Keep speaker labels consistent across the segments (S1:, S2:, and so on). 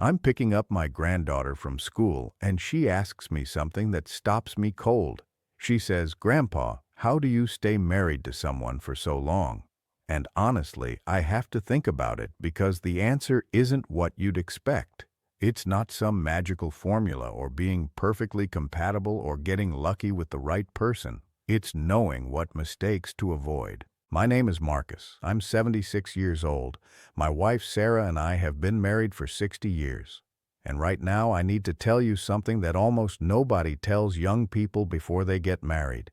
S1: I'm picking up my granddaughter from school, and she asks me something that stops me cold. She says, "Grandpa, how do you stay married to someone for so long?" And honestly, I have to think about it because the answer isn't what you'd expect. It's not some magical formula or being perfectly compatible or getting lucky with the right person. It's knowing what mistakes to avoid. My name is Marcus. I'm 76 years old. My wife Sarah and I have been married for 60 years. And right now I need to tell you something that almost nobody tells young people before they get married.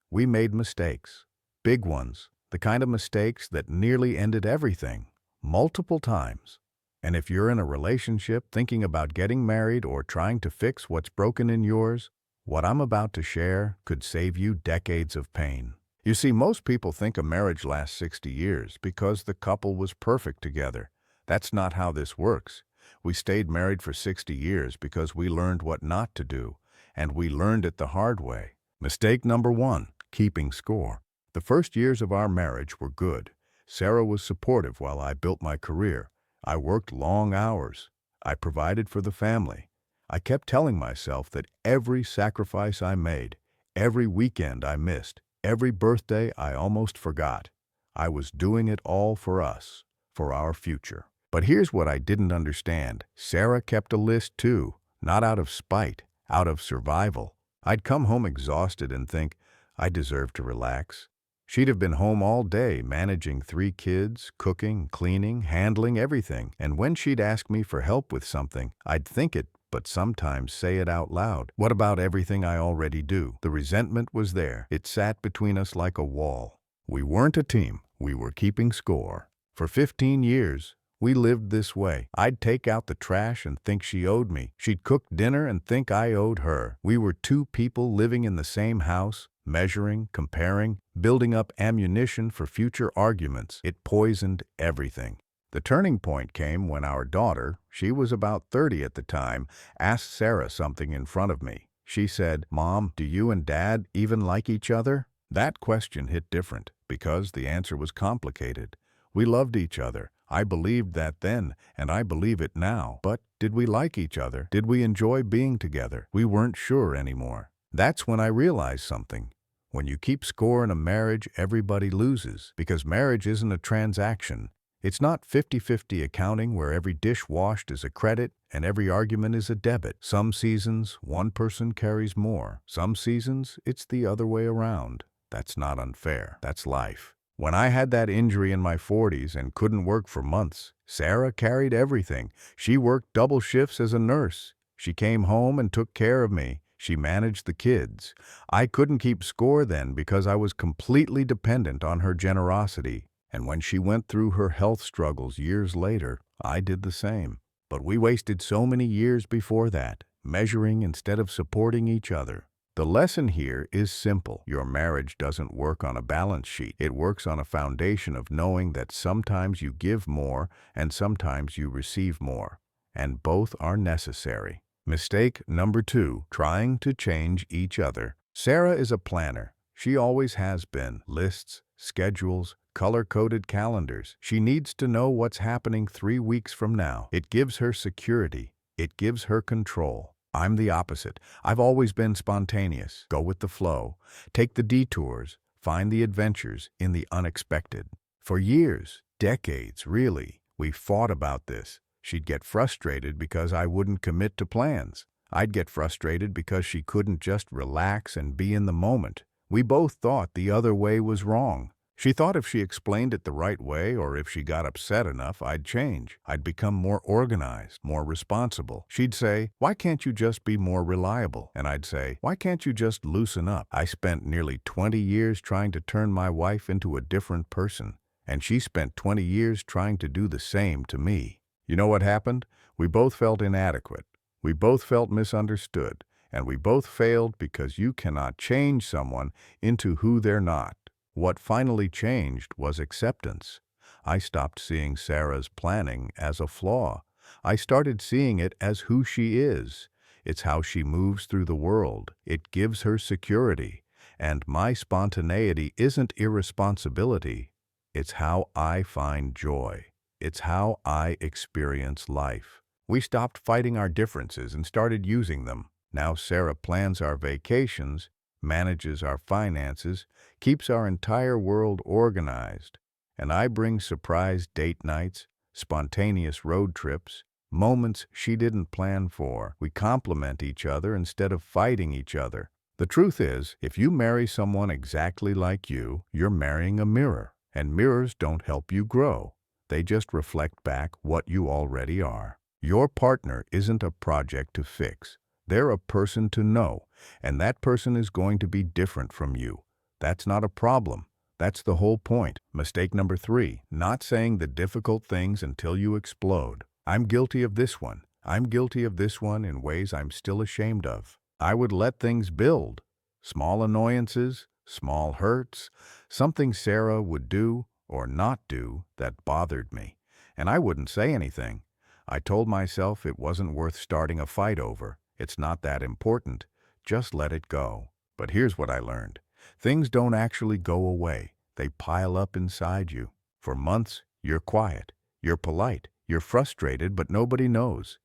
S1: We made mistakes. Big ones. The kind of mistakes that nearly ended everything. Multiple times. And if you're in a relationship thinking about getting married or trying to fix what's broken in yours, what I'm about to share could save you decades of pain. You see, most people think a marriage lasts 60 years because the couple was perfect together. That's not how this works. We stayed married for 60 years because we learned what not to do, and we learned it the hard way. Mistake number 1, keeping score. The first years of our marriage were good. Sarah was supportive while I built my career. I worked long hours. I provided for the family. I kept telling myself that every sacrifice I made, every weekend I missed, every birthday I almost forgot, I was doing it all for us, for our future. But here's what I didn't understand. Sarah kept a list too, not out of spite, out of survival. I'd come home exhausted and think, I deserve to relax. She'd have been home all day, managing 3 kids, cooking, cleaning, handling everything. And when she'd ask me for help with something, I'd think it, but sometimes say it out loud. What about everything I already do? The resentment was there. It sat between us like a wall. We weren't a team. We were keeping score. For 15 years, we lived this way. I'd take out the trash and think she owed me. She'd cook dinner and think I owed her. We were 2 people living in the same house, measuring, comparing, building up ammunition for future arguments. It poisoned everything. The turning point came when our daughter, she was about 30 at the time, asked Sarah something in front of me. She said, "Mom, do you and Dad even like each other?" That question hit different because the answer was complicated. We loved each other. I believed that then, and I believe it now. But did we like each other? Did we enjoy being together? We weren't sure anymore. That's when I realized something. When you keep score in a marriage, everybody loses, because marriage isn't a transaction. It's not 50-50 accounting where every dish washed is a credit and every argument is a debit. Some seasons, one person carries more. Some seasons, it's the other way around. That's not unfair. That's life. When I had that injury in my 40s and couldn't work for months, Sarah carried everything. She worked double shifts as a nurse. She came home and took care of me. She managed the kids. I couldn't keep score then because I was completely dependent on her generosity. And when she went through her health struggles years later, I did the same. But we wasted so many years before that, measuring instead of supporting each other. The lesson here is simple. Your marriage doesn't work on a balance sheet. It works on a foundation of knowing that sometimes you give more and sometimes you receive more. And both are necessary. Mistake number 2, trying to change each other. Sarah is a planner. She always has been. Lists, schedules, color-coded calendars. She needs to know what's happening 3 weeks from now. It gives her security. It gives her control. I'm the opposite. I've always been spontaneous. Go with the flow. Take the detours. Find the adventures in the unexpected. For years, decades really, we fought about this. She'd get frustrated because I wouldn't commit to plans. I'd get frustrated because she couldn't just relax and be in the moment. We both thought the other way was wrong. She thought if she explained it the right way or if she got upset enough, I'd change. I'd become more organized, more responsible. She'd say, "Why can't you just be more reliable?" And I'd say, "Why can't you just loosen up?" I spent nearly 20 years trying to turn my wife into a different person, and she spent 20 years trying to do the same to me. You know what happened? We both felt inadequate. We both felt misunderstood, and we both failed because you cannot change someone into who they're not. What finally changed was acceptance. I stopped seeing Sarah's planning as a flaw. I started seeing it as who she is. It's how she moves through the world. It gives her security. And my spontaneity isn't irresponsibility. It's how I find joy. It's how I experience life. We stopped fighting our differences and started using them. Now Sarah plans our vacations, manages our finances, keeps our entire world organized. And I bring surprise date nights, spontaneous road trips, moments she didn't plan for. We complement each other instead of fighting each other. The truth is, if you marry someone exactly like you, you're marrying a mirror. And mirrors don't help you grow. They just reflect back what you already are. Your partner isn't a project to fix. They're a person to know, and that person is going to be different from you. That's not a problem. That's the whole point. Mistake number 3, not saying the difficult things until you explode. I'm guilty of this one. I'm guilty of this one in ways I'm still ashamed of. I would let things build. Small annoyances, small hurts, something Sarah would do or not do that bothered me. And I wouldn't say anything. I told myself it wasn't worth starting a fight over. It's not that important. Just let it go. But here's what I learned. Things don't actually go away. They pile up inside you. For months, you're quiet. You're polite. You're frustrated, but nobody knows.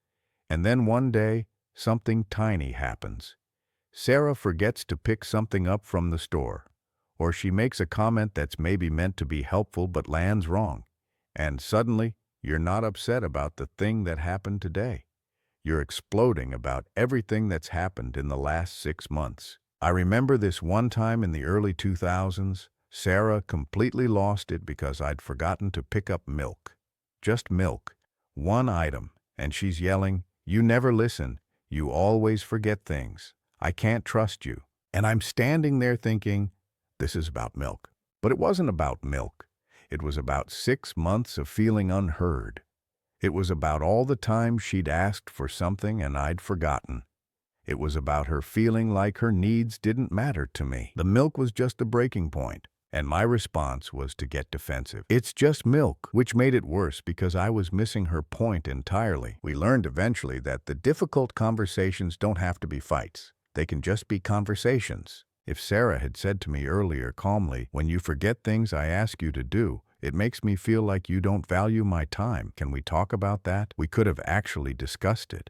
S1: And then one day, something tiny happens. Sarah forgets to pick something up from the store. Or she makes a comment that's maybe meant to be helpful but lands wrong. And suddenly, you're not upset about the thing that happened today. You're exploding about everything that's happened in the last 6 months. I remember this one time in the early 2000s, Sarah completely lost it because I'd forgotten to pick up milk. Just milk. One item. And she's yelling, "You never listen. You always forget things. I can't trust you." And I'm standing there thinking, this is about milk. But it wasn't about milk. It was about 6 months of feeling unheard. It was about all the time she'd asked for something and I'd forgotten. It was about her feeling like her needs didn't matter to me. The milk was just a breaking point, and my response was to get defensive. It's just milk, which made it worse because I was missing her point entirely. We learned eventually that the difficult conversations don't have to be fights. They can just be conversations. If Sarah had said to me earlier calmly, "When you forget things I ask you to do, it makes me feel like you don't value my time. Can we talk about that?" We could have actually discussed it.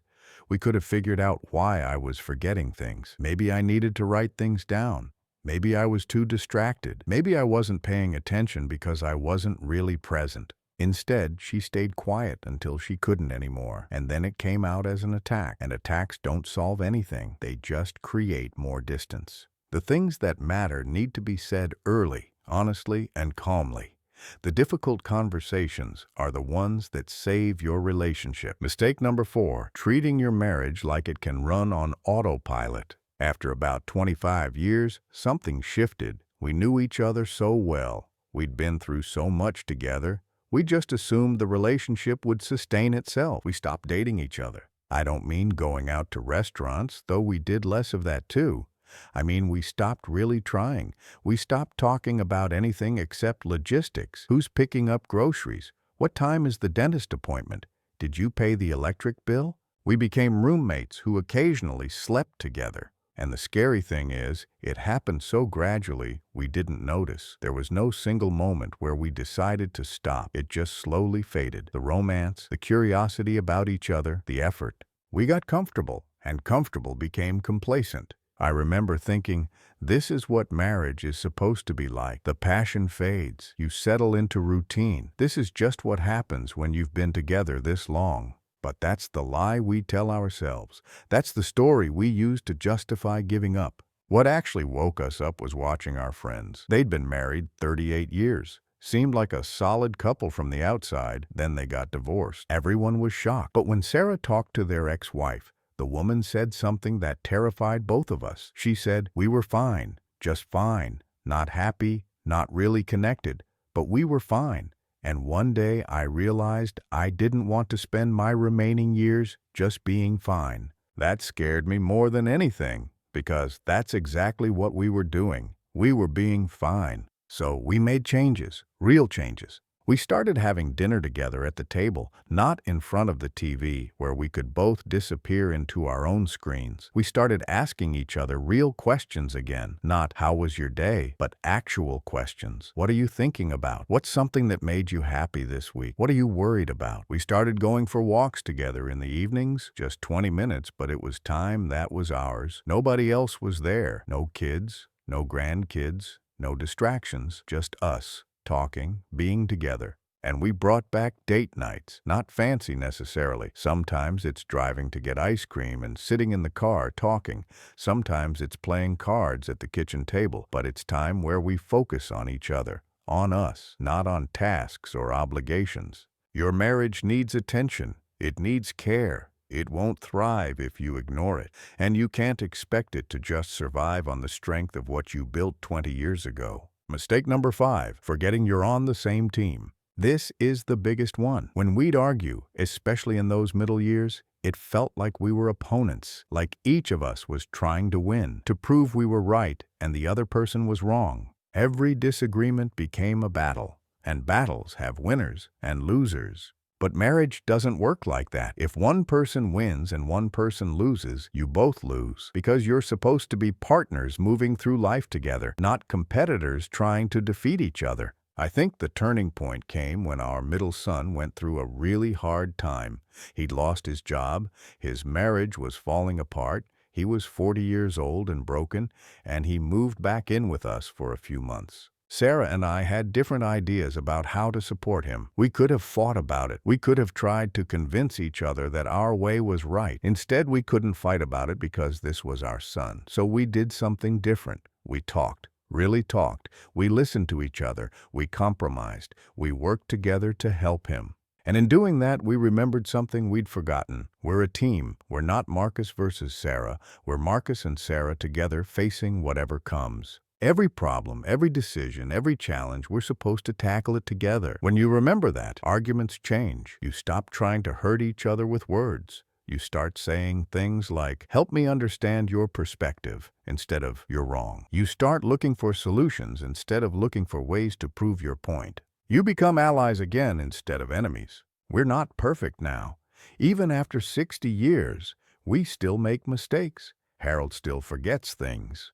S1: We could have figured out why I was forgetting things. Maybe I needed to write things down. Maybe I was too distracted. Maybe I wasn't paying attention because I wasn't really present. Instead, she stayed quiet until she couldn't anymore. And then it came out as an attack. And attacks don't solve anything. They just create more distance. The things that matter need to be said early, honestly, and calmly. The difficult conversations are the ones that save your relationship. Mistake number 4, treating your marriage like it can run on autopilot. After about 25 years, something shifted. We knew each other so well. We'd been through so much together. We just assumed the relationship would sustain itself. We stopped dating each other. I don't mean going out to restaurants, though we did less of that too. I mean, we stopped really trying. We stopped talking about anything except logistics. Who's picking up groceries? What time is the dentist appointment? Did you pay the electric bill? We became roommates who occasionally slept together. And the scary thing is, it happened so gradually, we didn't notice. There was no single moment where we decided to stop. It just slowly faded. The romance, the curiosity about each other, the effort. We got comfortable, and comfortable became complacent. I remember thinking, this is what marriage is supposed to be like. The passion fades. You settle into routine. This is just what happens when you've been together this long. But that's the lie we tell ourselves. That's the story we use to justify giving up. What actually woke us up was watching our friends. They'd been married 38 years. Seemed like a solid couple from the outside. Then they got divorced. Everyone was shocked. But when Sarah talked to their ex-wife, the woman said something that terrified both of us. She said, "We were fine, just fine, not happy, not really connected, but we were fine." And one day I realized I didn't want to spend my remaining years just being fine. That scared me more than anything, because that's exactly what we were doing. We were being fine. So we made changes, real changes. We started having dinner together at the table, not in front of the TV, where we could both disappear into our own screens. We started asking each other real questions again, not "How was your day?" but actual questions. What are you thinking about? What's something that made you happy this week? What are you worried about? We started going for walks together in the evenings, just 20 minutes, but it was time that was ours. Nobody else was there. No kids, no grandkids, no distractions, just us. Talking, being together. And we brought back date nights, not fancy necessarily. Sometimes it's driving to get ice cream and sitting in the car talking. Sometimes it's playing cards at the kitchen table. But it's time where we focus on each other, on us, not on tasks or obligations. Your marriage needs attention. It needs care. It won't thrive if you ignore it. And you can't expect it to just survive on the strength of what you built 20 years ago. Mistake number 5, forgetting you're on the same team. This is the biggest one. When we'd argue, especially in those middle years, it felt like we were opponents, like each of us was trying to win, to prove we were right and the other person was wrong. Every disagreement became a battle, and battles have winners and losers. But marriage doesn't work like that. If one person wins and one person loses, you both lose, because you're supposed to be partners moving through life together, not competitors trying to defeat each other. I think the turning point came when our middle son went through a really hard time. He'd lost his job, his marriage was falling apart, he was 40 years old and broken, and he moved back in with us for a few months. Sarah and I had different ideas about how to support him. We could have fought about it. We could have tried to convince each other that our way was right. Instead, we couldn't fight about it because this was our son. So we did something different. We talked. Really talked. We listened to each other. We compromised. We worked together to help him. And in doing that, we remembered something we'd forgotten. We're a team. We're not Marcus versus Sarah. We're Marcus and Sarah together facing whatever comes. Every problem, every decision, every challenge, we're supposed to tackle it together. When you remember that, arguments change. You stop trying to hurt each other with words. You start saying things like, "Help me understand your perspective," instead of "you're wrong." You start looking for solutions instead of looking for ways to prove your point. You become allies again instead of enemies. We're not perfect now. Even after 60 years, we still make mistakes. Harold still forgets things.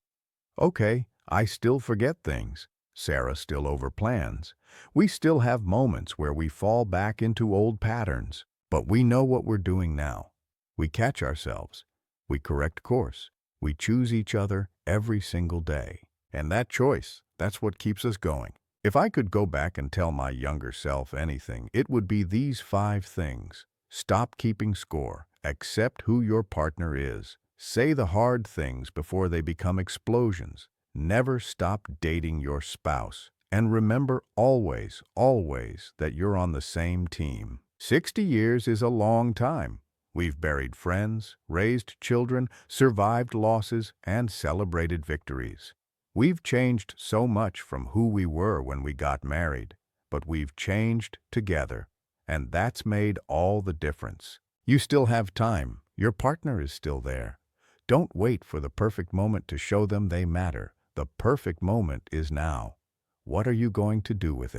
S1: Okay, I still forget things. Sarah still overplans. We still have moments where we fall back into old patterns. But we know what we're doing now. We catch ourselves. We correct course. We choose each other every single day. And that choice, that's what keeps us going. If I could go back and tell my younger self anything, it would be these 5 things. Stop keeping score. Accept who your partner is. Say the hard things before they become explosions. Never stop dating your spouse. And remember always, always that you're on the same team. 60 years is a long time. We've buried friends, raised children, survived losses, and celebrated victories. We've changed so much from who we were when we got married, but we've changed together, and that's made all the difference. You still have time. Your partner is still there. Don't wait for the perfect moment to show them they matter. The perfect moment is now. What are you going to do with it?